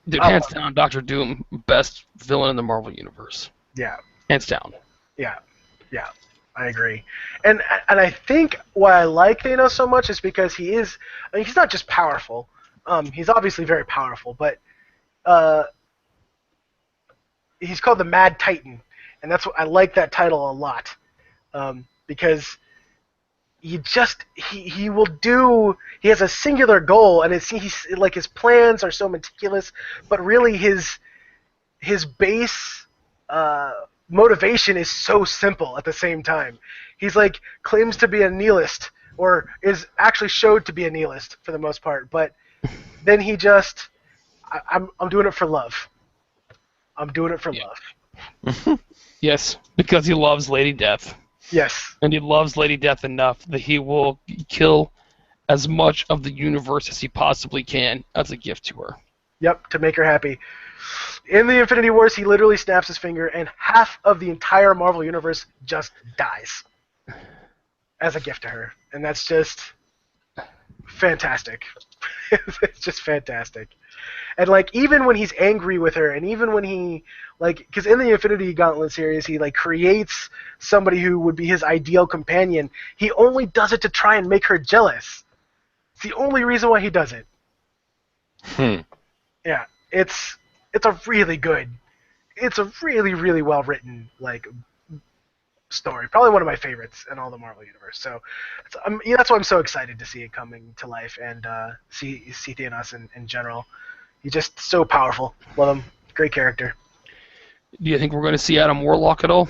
Dude, hands down, Doctor Doom, best villain in the Marvel Universe. Yeah. Hands down. Yeah. I agree. And I think why I like Thanos so much is because he's not just powerful. He's obviously very powerful, but he's called the Mad Titan, and that's what I like that title a lot, because he will do. He has a singular goal, and he's like his plans are so meticulous, but really his base motivation is so simple at the same time. He's like claims to be a nihilist, or is actually showed to be a nihilist for the most part, but then he just, I'm doing it for love. I'm doing it for love. Yes, because he loves Lady Death. Yes. And he loves Lady Death enough that he will kill as much of the universe as he possibly can as a gift to her. Yep, to make her happy. In the Infinity Wars, he literally snaps his finger, and half of the entire Marvel Universe just dies as a gift to her. And that's just fantastic. It's just fantastic. And, like, even when he's angry with her, and even when he, like, because in the Infinity Gauntlet series, he, like, creates somebody who would be his ideal companion, he only does it to try and make her jealous. It's the only reason why he does it. Yeah, it's a really good, it's a really, really well-written, like, story. Probably one of my favorites in all the Marvel Universe. So that's why I'm so excited to see it coming to life, and see Thanos in general. He's just so powerful. Love him. Great character. Do you think we're going to see Adam Warlock at all?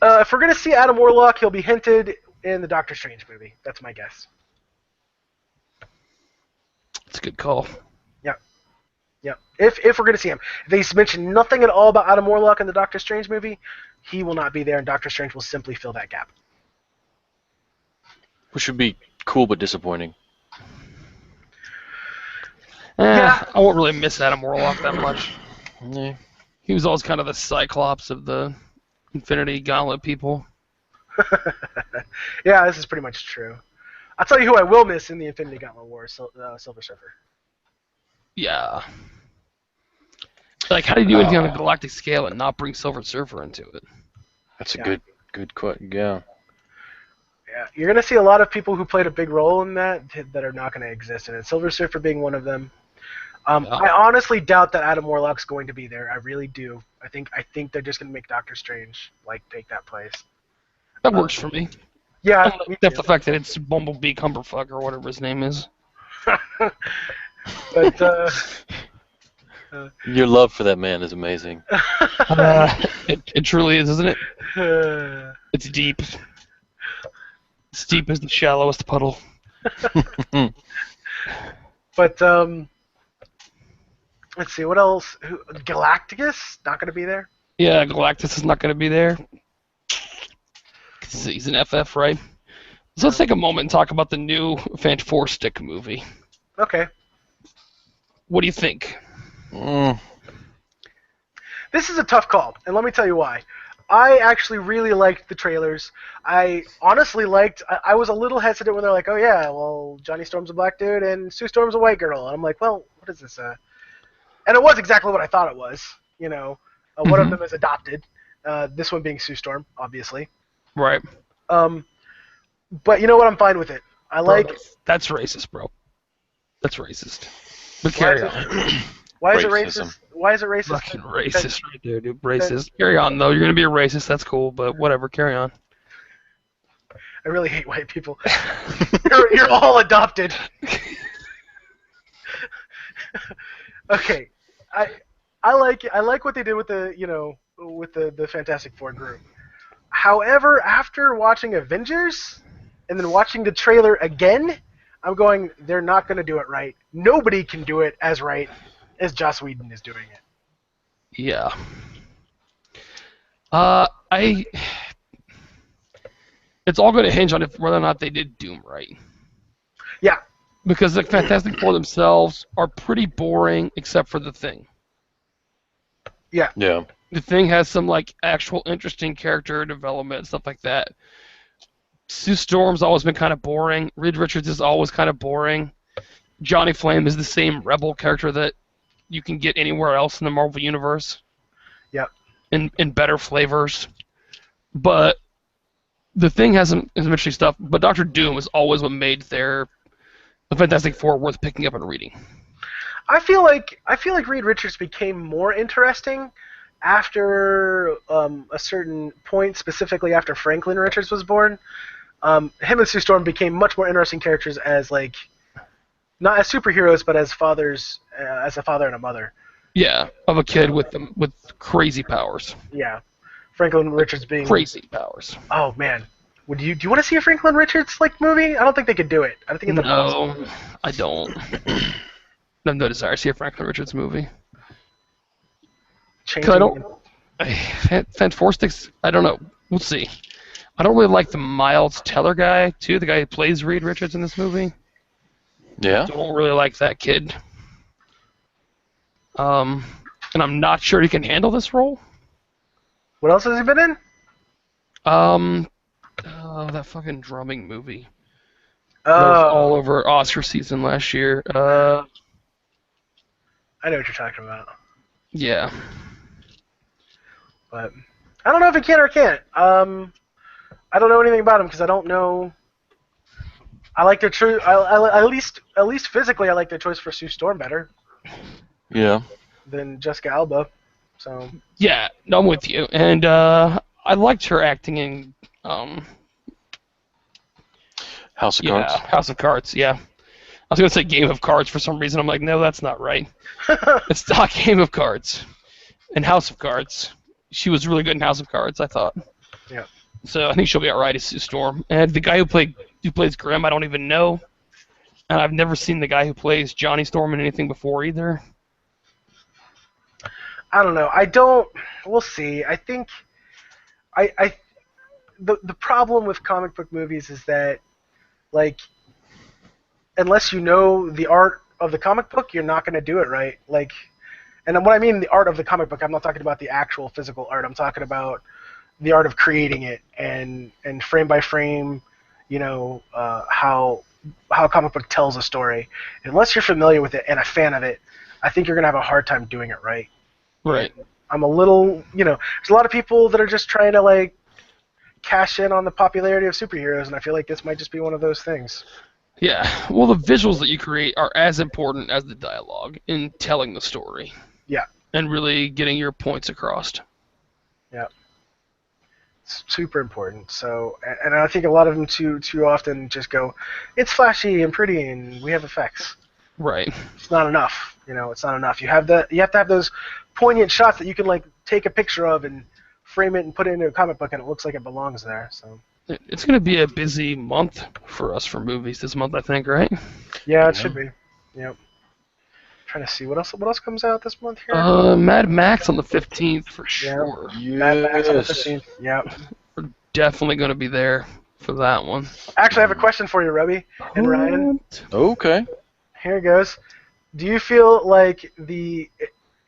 If we're going to see Adam Warlock, he'll be hinted in the Doctor Strange movie. That's my guess. It's a good call. Yeah. If we're going to see him. If they mention nothing at all about Adam Warlock in the Doctor Strange movie, he will not be there, and Doctor Strange will simply fill that gap. Which would be cool but disappointing. Yeah. I won't really miss Adam Warlock that much. Yeah. He was always kind of the Cyclops of the Infinity Gauntlet people. Yeah, this is pretty much true. I'll tell you who I will miss in the Infinity Gauntlet War, Silver Surfer. Yeah. Like, how do you do anything on a galactic scale and not bring Silver Surfer into it? That's a good quote. Yeah. Yeah, you're going to see a lot of people who played a big role in that are not going to exist in it. Silver Surfer being one of them. I honestly doubt that Adam Warlock's going to be there. I really do. I think they're just going to make Doctor Strange take that place. That works for me. Yeah. Except the fact that it's Bumblebee Cumberfuck or whatever his name is. But Your love for that man is amazing. It truly is, isn't it? It's deep. It's deep as the shallowest puddle. But let's see, what else? Galacticus not going to be there? Yeah, Galactus is not going to be there. He's an FF, right? So let's take a moment and talk about the new Four Stick movie. Okay. What do you think? This is a tough call, and let me tell you why. I actually really liked the trailers. I honestly liked... I was a little hesitant when they're like, oh yeah, well, Johnny Storm's a black dude and Sue Storm's a white girl. And I'm like, well, what is this? And it was exactly what I thought it was. You know, one of them is adopted. This one being Sue Storm, obviously. Right. But you know what? I'm fine with it. That's racist, bro. That's racist. But carry on. Why is it racist? Why is it racist? Fucking racist right there, dude. Racist. Carry on, though. You're going to be a racist. That's cool, but whatever. Carry on. I really hate white people. You're all adopted. Okay. I like what they did with the Fantastic Four group. However, after watching Avengers and then watching the trailer again, I'm going, they're not going to do it right. Nobody can do it as right as Joss Whedon is doing it. Yeah. It's all going to hinge on whether or not they did Doom right. Yeah. Because the Fantastic Four themselves are pretty boring, except for the Thing. Yeah. Yeah. The Thing has some actual interesting character development and stuff like that. Sue Storm's always been kind of boring. Reed Richards is always kind of boring. Johnny Flame is the same rebel character that you can get anywhere else in the Marvel Universe. Yep. In better flavors. But the Thing has some interesting stuff. But Doctor Doom is always what made the Fantastic Four worth picking up and reading. I feel like Reed Richards became more interesting after a certain point, specifically after Franklin Richards was born. him and Sue Storm became much more interesting characters as like not as superheroes, but as fathers, as a father and a mother. Yeah, of a kid with crazy powers. Yeah, Franklin Richards being crazy powers. Oh man, do you want to see a Franklin Richards like movie? I don't think they could do it. I don't think it's no, I don't. I have no desire to see a Franklin Richards movie. I don't. Fantastic. I don't know. We'll see. I don't really like the Miles Teller guy too. The guy who plays Reed Richards in this movie. Yeah. Don't really like that kid. And I'm not sure he can handle this role. What else has he been in? That fucking drumming movie. That was all over Oscar season last year. I know what you're talking about. Yeah. But I don't know if he can or can't. I don't know anything about him because I don't know. I like their at least physically, I like their choice for Sue Storm better. Yeah. Than Jessica Alba. So. Yeah, no, I'm with you, and I liked her acting in House of Cards. House of Cards. Yeah. I was gonna say Game of Cards for some reason. I'm like, no, that's not right. It's not Game of Cards. And House of Cards. She was really good in House of Cards, I thought. Yeah. So I think she'll be alright as Sue Storm. And the guy who plays Grimm, I don't even know. And I've never seen the guy who plays Johnny Storm in anything before either. I don't know. We'll see. I think the problem with comic book movies is that, like, unless you know the art of the comic book, you're not going to do it right. Like, and what I mean the art of the comic book, I'm not talking about the actual physical art. I'm talking about the art of creating it and frame by frame, how a comic book tells a story. And unless you're familiar with it and a fan of it, I think you're going to have a hard time doing it right. Right. I'm a little, there's a lot of people that are just trying to, like, cash in on the popularity of superheroes, and I feel like this might just be one of those things. Yeah. Well, the visuals that you create are as important as the dialogue in telling the story. Yeah. And really getting your points across. Yeah. It's super important. So, and I think a lot of them too often just go, it's flashy and pretty and we have effects. Right. It's not enough. It's not enough. You have to have those poignant shots that you can, like, take a picture of and frame it and put it into a comic book and it looks like it belongs there. So it's going to be a busy month for us for movies this month, I think, right? Yeah, it should be. Yep. Trying to see what else comes out this month here. Mad Max on the 15th for sure. Yes. Mad Max on the 15th. Yep. We're definitely going to be there for that one. Actually, I have a question for you, Robbie and Ryan. Okay. Here it goes. Do you feel like the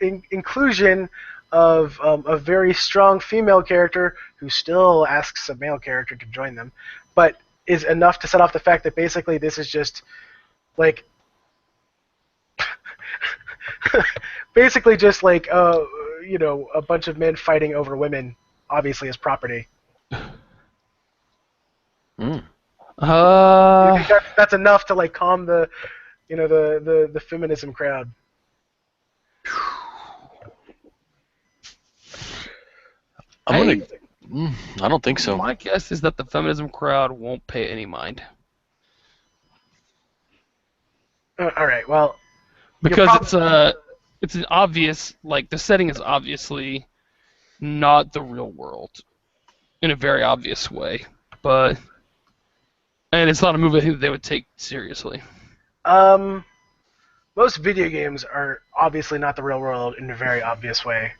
inclusion of a very strong female character who still asks a male character to join them, but is enough to set off the fact that basically this is just, like, basically just like, a bunch of men fighting over women, obviously as property? Mm. You think that's enough to, like, calm the feminism crowd? I don't think so. My guess is that the feminism crowd won't pay any mind. All right, well, because it's an obvious, like, the setting is obviously not the real world in a very obvious way, and it's not a movie I think they would take seriously. Most video games are obviously not the real world in a very obvious way.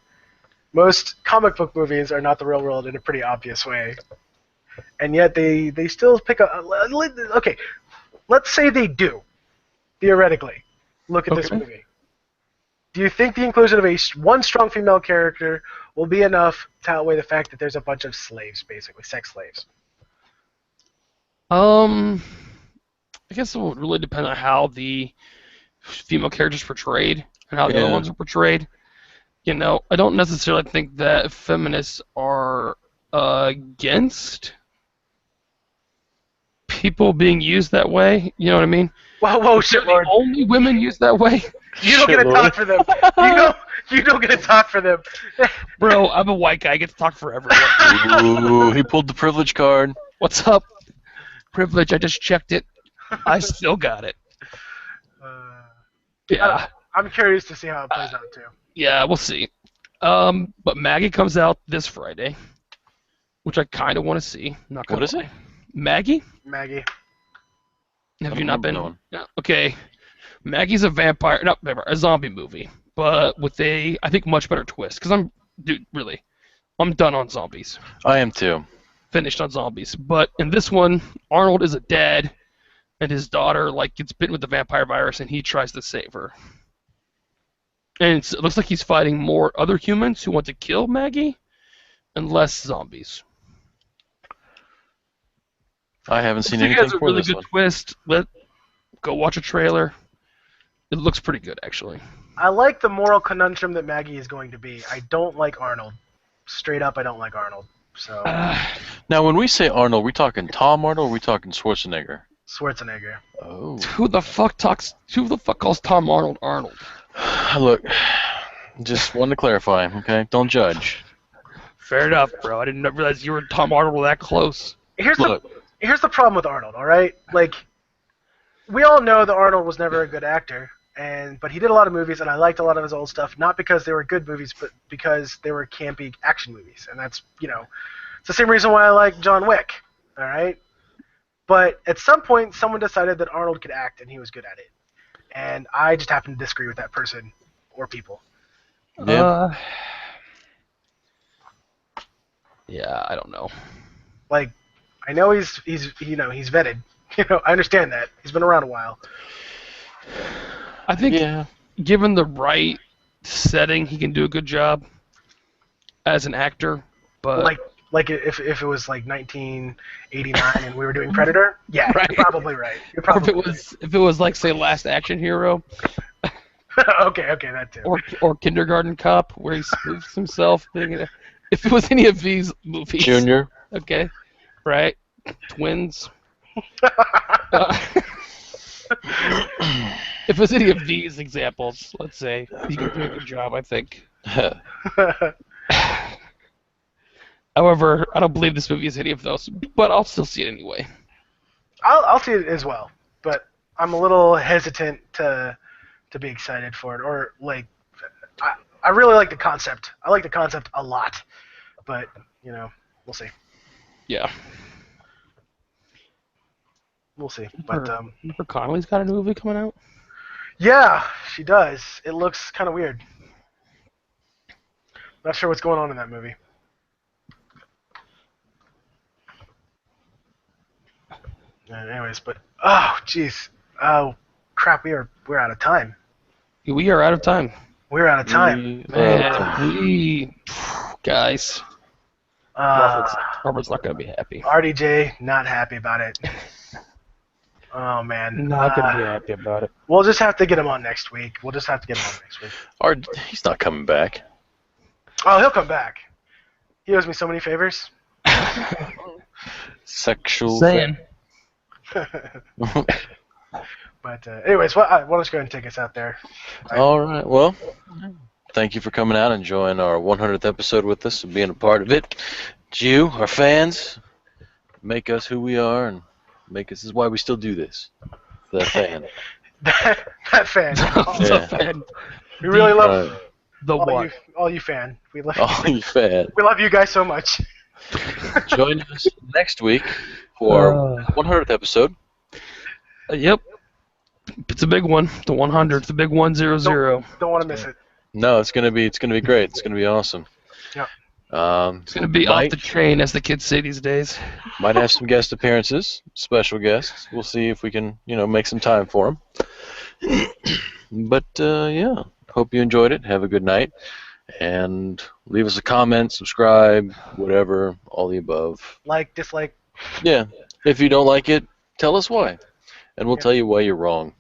Most comic book movies are not the real world in a pretty obvious way. And yet they still pick up... Okay, let's say they do, theoretically, look at this movie. Do you think the inclusion of one strong female character will be enough to outweigh the fact that there's a bunch of slaves, basically, sex slaves? I guess it would really depend on how the female characters portrayed and how the other ones are portrayed. I don't necessarily think that feminists are against people being used that way. You know what I mean? Whoa, shit, Lord. Only women used that way. You don't get to talk for them. You don't get to talk for them. Bro, I'm a white guy. I get to talk for everyone. Ooh, he pulled the privilege card. What's up? privilege. I just checked it. I still got it. Yeah. I'm curious to see how it plays out too. Yeah, we'll see. But Maggie comes out this Friday, which I kind of want to see. Not gonna What is lie. it? Maggie? Maggie. Have you not been? No. Yeah. Okay. Maggie's a vampire, not vampire, a zombie movie, but with a, I think, much better twist. Because I'm done on zombies. I am too. Finished on zombies. But in this one, Arnold is a dad, and his daughter gets bitten with the vampire virus, and he tries to save her. And it looks like he's fighting more other humans who want to kill Maggie, and less zombies. I haven't seen I think it anything has a for really this good one. twist. Go watch a trailer. It looks pretty good, actually. I like the moral conundrum that Maggie is going to be. I don't like Arnold. Straight up, I don't like Arnold. So Now, when we say Arnold, we talking Tom Arnold or we talking Schwarzenegger? Schwarzenegger. Oh. Who the fuck calls Tom Arnold Arnold? Look, just wanted to clarify, okay? Don't judge. Fair enough, bro. I didn't realize you were Tom Arnold that close. Here's Look. the problem with Arnold. All right, we all know that Arnold was never a good actor, but he did a lot of movies, and I liked a lot of his old stuff, not because they were good movies, but because they were campy action movies, and that's it's the same reason why I like John Wick. All right, but at some point, someone decided that Arnold could act, and he was good at it, and I just happen to disagree with that person or people. Yeah. Yeah, I don't know. I know he's vetted. I understand that. He's been around a while. I think Yeah. given the right setting, he can do a good job as an actor. But If it was 1989 and we were doing Predator, yeah, Right. you're probably right. You're or probably if it was like, say, Last Action Hero right. okay, that too. or Kindergarten Cop, where he spoofs himself. If it was any of these movies, Junior. okay, right? Twins. If it was any of these examples, let's say, he could do a good job, I think. However, I don't believe this movie is any of those, but I'll still see it anyway. I'll see it as well, but I'm a little hesitant to be excited for it, or I really like the concept. I like the concept a lot, but we'll see. Yeah. We'll see. But Jennifer Connelly's got a new movie coming out? yeah, she does. It looks kind of weird. Not sure what's going on in that movie. Anyways, but jeez, crap, we're out of time. We are out of time. We're out of time. Man, guys. Robert's not going to be happy. RDJ, not happy about it. Oh, man. Not going to be happy about it. We'll just have to get him on next week. He's not coming back. Oh, he'll come back. He owes me so many favors. Sexual. Saying. But anyways, why don't you go ahead and take us out there? All right. Well, thank you for coming out and enjoying our 100th episode with us and being a part of it. It's you, our fans, make us who we are, and this is why we still do this. The fan. that fan. The fan. We really love The one. all you fan. We love All you fan. We love you guys so much. Join us next week for our 100th episode. Yep. It's a big one. The 100. It's a big 100. Don't want to miss it. No, it's gonna be great. It's gonna be awesome. Yeah. It's gonna be off the chain, as the kids say these days. Might have some guest appearances, special guests. We'll see if we can, make some time for them. But yeah, hope you enjoyed it. Have a good night, and leave us a comment, subscribe, whatever, all the above. Like, dislike. Yeah. If you don't like it, tell us why, and we'll tell you why you're wrong.